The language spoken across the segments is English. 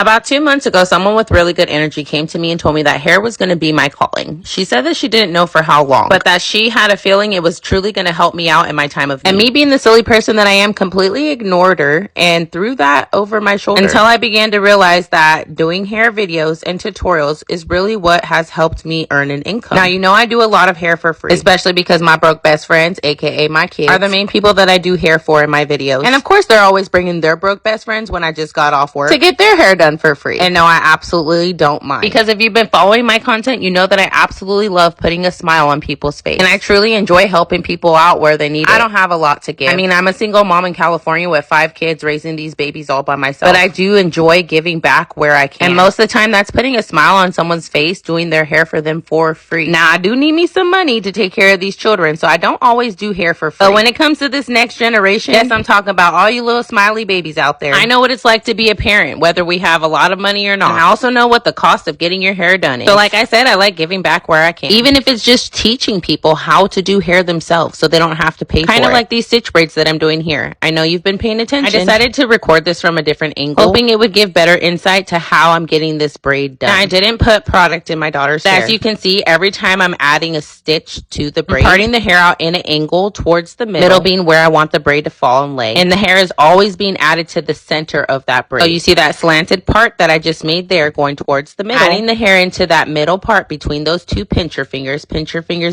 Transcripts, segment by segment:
About 2 months ago, someone with really good energy came to me and told me that hair was going to be my calling. She said that she didn't know for how long, but that she had a feeling it was truly going to help me out in my time of need. And me being the silly person that I am, completely ignored her and threw that over my shoulder until I began to realize that doing hair videos and tutorials is really what has helped me earn an income. Now, you know I do a lot of hair for free, especially because my broke best friends, aka my kids, are the main people that I do hair for in my videos. And of course, they're always bringing their broke best friends when I just got off work to get their hair done for free. And no, I absolutely don't mind. Because if you've been following my content, you know that I absolutely love putting a smile on people's face. And I truly enjoy helping people out where they need it. I don't have a lot to give. I mean, I'm a single mom in California with 5 kids raising these babies all by myself. But I do enjoy giving back where I can. And most of the time, that's putting a smile on someone's face, doing their hair for them for free. Now, I do need me some money to take care of these children, so I don't always do hair for free. But when it comes to this next generation, yes, I'm talking about all you little smiley babies out there. I know what it's like to be a parent, whether we have a lot of money or not. And I also know what the cost of getting your hair done is. So like I said, I like giving back where I can. Even if it's just teaching people how to do hair themselves so they don't have to pay for it. Kind of like these stitch braids that I'm doing here. I know you've been paying attention. I decided to record this from a different angle, hoping it would give better insight to how I'm getting this braid done. Now, I didn't put product in my daughter's hair. As you can see, every time I'm adding a stitch to the braid, I'm parting the hair out in an angle towards the middle being where I want the braid to fall and lay. And the hair is always being added to the center of that braid. So you see that slanted part that I just made there going towards the middle. Adding the hair into that middle part between those two pincher fingers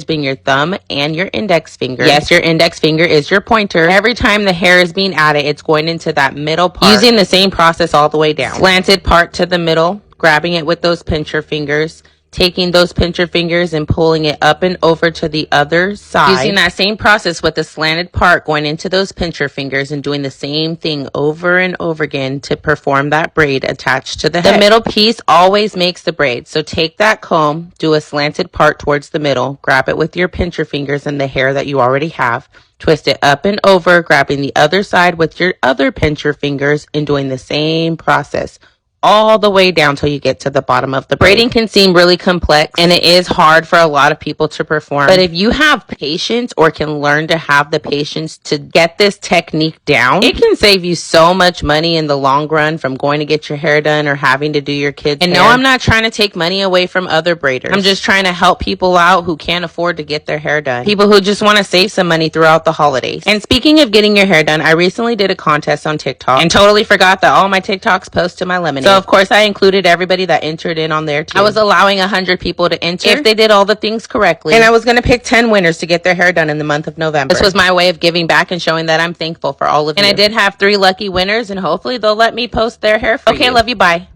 being your thumb and your index finger. Yes, your index finger is your pointer. Every time the hair is being added, it's going into that middle part. Using the same process all the way down. Slanted part to the middle, grabbing it with those pincher fingers, taking those pincher fingers and pulling it up and over to the other side. Using that same process with the slanted part going into those pincher fingers and doing the same thing over and over again to perform that braid attached to the head. The middle piece always makes the braid. So take that comb, do a slanted part towards the middle, grab it with your pincher fingers and the hair that you already have, twist it up and over, grabbing the other side with your other pincher fingers and doing the same process all the way down till you get to the bottom of the braid. Braiding can seem really complex and it is hard for a lot of people to perform. But if you have patience or can learn to have the patience to get this technique down, it can save you so much money in the long run from going to get your hair done or having to do your kids' hair. And no, I'm not trying to take money away from other braiders. I'm just trying to help people out who can't afford to get their hair done. People who just want to save some money throughout the holidays. And speaking of getting your hair done, I recently did a contest on TikTok and totally forgot that all my TikToks post to my lemonade. So of course I included everybody that entered in on there too. I was allowing 100 people to enter if they did all the things correctly. And I was going to pick 10 winners to get their hair done in the month of November. This was my way of giving back and showing that I'm thankful for all of you. And I did have 3 lucky winners and hopefully they'll let me post their hair for you. Okay, love you, bye.